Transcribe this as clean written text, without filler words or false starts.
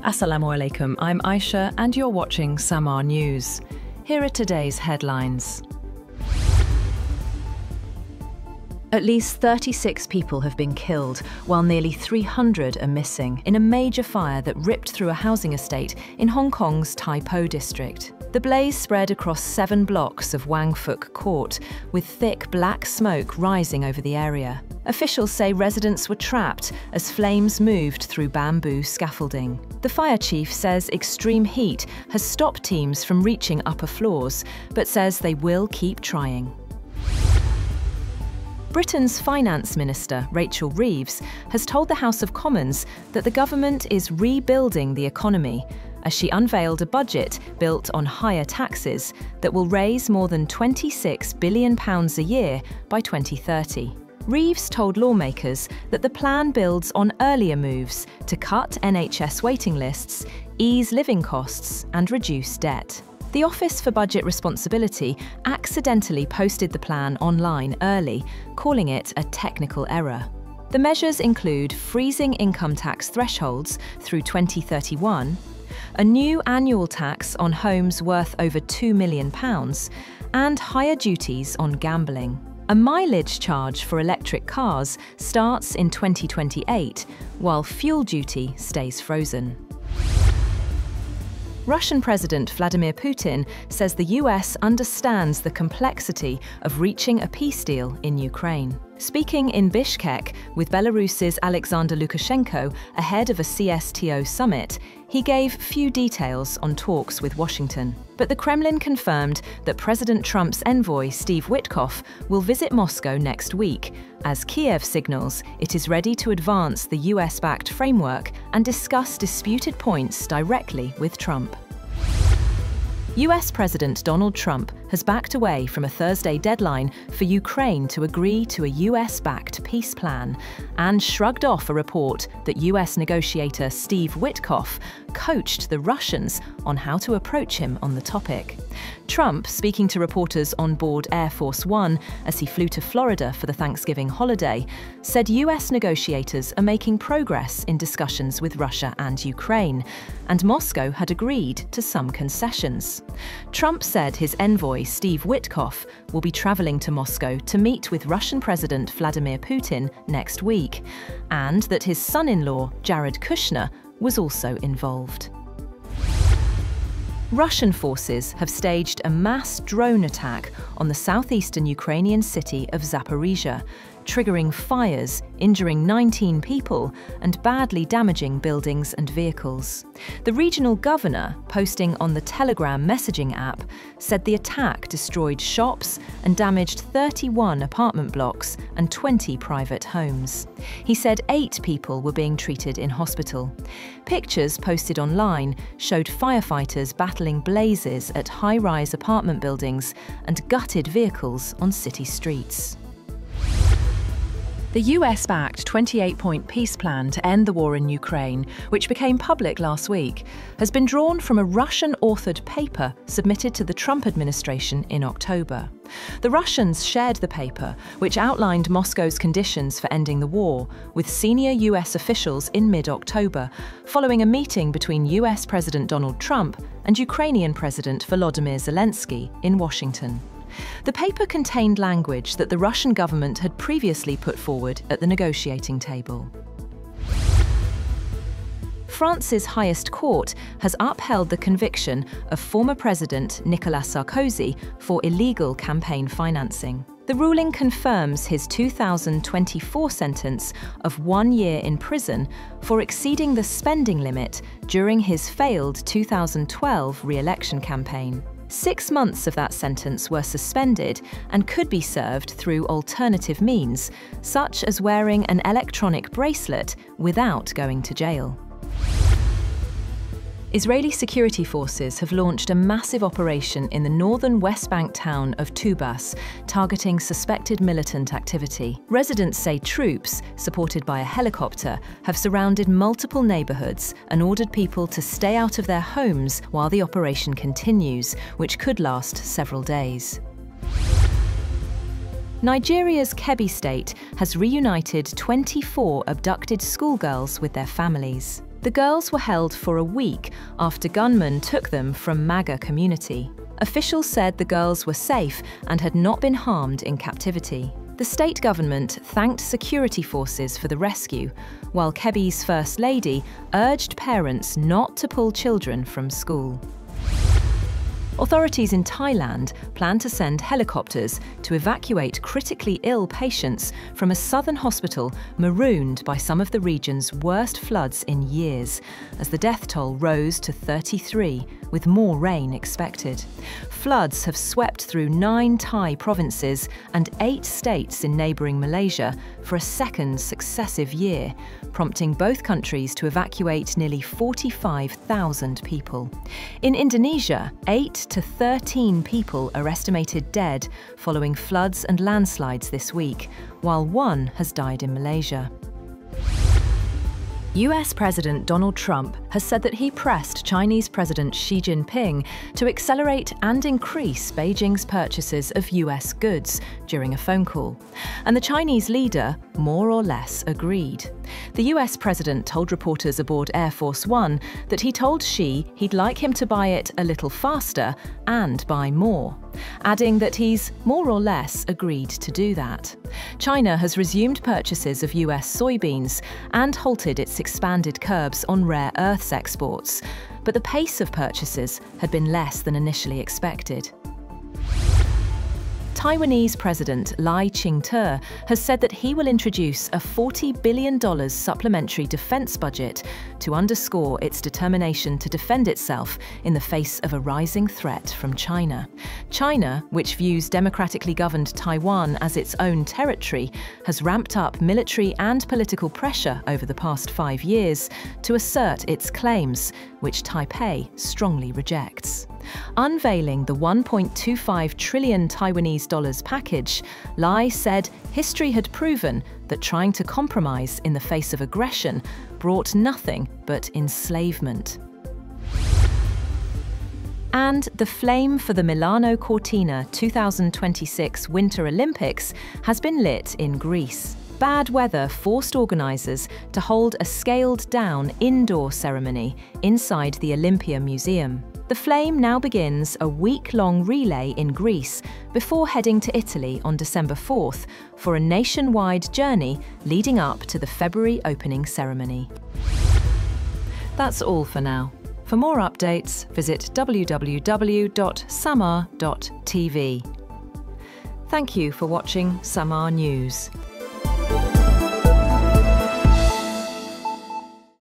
Assalamu alaikum, I'm Aisha and you're watching SAMAA News. Here are today's headlines. At least 36 people have been killed, while nearly 300 are missing, in a major fire that ripped through a housing estate in Hong Kong's Tai Po district. The blaze spread across 7 blocks of Wang Fuk Court, with thick black smoke rising over the area. Officials say residents were trapped as flames moved through bamboo scaffolding. The fire chief says extreme heat has stopped teams from reaching upper floors, but says they will keep trying. Britain's Finance Minister, Rachel Reeves, has told the House of Commons that the government is rebuilding the economy as she unveiled a budget built on higher taxes that will raise more than £26 billion a year by 2030. Reeves told lawmakers that the plan builds on earlier moves to cut NHS waiting lists, ease living costs and reduce debt. The Office for Budget Responsibility accidentally posted the plan online early, calling it a technical error. The measures include freezing income tax thresholds through 2031, a new annual tax on homes worth over £2 million, and higher duties on gambling. A mileage charge for electric cars starts in 2028, while fuel duty stays frozen. Russian President Vladimir Putin says the US understands the complexity of reaching a peace deal in Ukraine. Speaking in Bishkek with Belarus's Alexander Lukashenko ahead of a CSTO summit, he gave few details on talks with Washington. But the Kremlin confirmed that President Trump's envoy, Steve Witkoff, will visit Moscow next week, as Kyiv signals it is ready to advance the US-backed framework and discuss disputed points directly with Trump. US President Donald Trump has backed away from a Thursday deadline for Ukraine to agree to a US-backed peace plan and shrugged off a report that US negotiator Steve Witkoff coached the Russians on how to approach him on the topic. Trump, speaking to reporters on board Air Force One as he flew to Florida for the Thanksgiving holiday, said US negotiators are making progress in discussions with Russia and Ukraine, and Moscow had agreed to some concessions. Trump said his envoy, Steve Witkoff, will be traveling to Moscow to meet with Russian President Vladimir Putin next week, and that his son-in-law, Jared Kushner, was also involved. Russian forces have staged a mass drone attack on the southeastern Ukrainian city of Zaporizhia, triggering fires, injuring 19 people, and badly damaging buildings and vehicles. The regional governor, posting on the Telegram messaging app, said the attack destroyed shops and damaged 31 apartment blocks and 20 private homes. He said 8 people were being treated in hospital. Pictures posted online showed firefighters battling blazes at high-rise apartment buildings and gutted vehicles on city streets. The US-backed 28-point peace plan to end the war in Ukraine, which became public last week, has been drawn from a Russian-authored paper submitted to the Trump administration in October. The Russians shared the paper, which outlined Moscow's conditions for ending the war, with senior US officials in mid-October, following a meeting between US President Donald Trump and Ukrainian President Volodymyr Zelensky in Washington. The paper contained language that the Russian government had previously put forward at the negotiating table. France's highest court has upheld the conviction of former President Nicolas Sarkozy for illegal campaign financing. The ruling confirms his 2024 sentence of 1 year in prison for exceeding the spending limit during his failed 2012 re-election campaign. 6 months of that sentence were suspended and could be served through alternative means, such as wearing an electronic bracelet without going to jail. Israeli security forces have launched a massive operation in the northern West Bank town of Tubas, targeting suspected militant activity. Residents say troops, supported by a helicopter, have surrounded multiple neighborhoods and ordered people to stay out of their homes while the operation continues, which could last several days. Nigeria's Kebbi state has reunited 24 abducted schoolgirls with their families. The girls were held for a week after gunmen took them from MAGA community. Officials said the girls were safe and had not been harmed in captivity. The state government thanked security forces for the rescue, while Kyiev's First Lady urged parents not to pull children from school. Authorities in Thailand plan to send helicopters to evacuate critically ill patients from a southern hospital marooned by some of the region's worst floods in years, as the death toll rose to 33, with more rain expected. Floods have swept through 9 Thai provinces and 8 states in neighbouring Malaysia for a second successive year, prompting both countries to evacuate nearly 45,000 people. In Indonesia, 8 to 13 people are estimated dead following floods and landslides this week, while 1 has died in Malaysia. US President Donald Trump has said that he pressed Chinese President Xi Jinping to accelerate and increase Beijing's purchases of US goods during a phone call. And the Chinese leader more or less agreed. The US president told reporters aboard Air Force One that he told Xi he'd like him to buy it a little faster and buy more, adding that he's more or less agreed to do that. China has resumed purchases of US soybeans and halted its expanded curbs on rare earths exports, but the pace of purchases had been less than initially expected. Taiwanese President Lai Ching-te has said that he will introduce a $40 billion supplementary defense budget to underscore its determination to defend itself in the face of a rising threat from China. China, which views democratically governed Taiwan as its own territory, has ramped up military and political pressure over the past 5 years to assert its claims, which Taipei strongly rejects. Unveiling the $1.25 trillion Taiwanese dollars package, Lai said history had proven that trying to compromise in the face of aggression brought nothing but enslavement. And the flame for the Milano Cortina 2026 Winter Olympics has been lit in Greece. Bad weather forced organisers to hold a scaled-down indoor ceremony inside the Olympia Museum. The flame now begins a week-long relay in Greece before heading to Italy on December 4th for a nationwide journey leading up to the February opening ceremony. That's all for now. For more updates, visit www.SAMAA TV. Thank you for watching SAMAA News.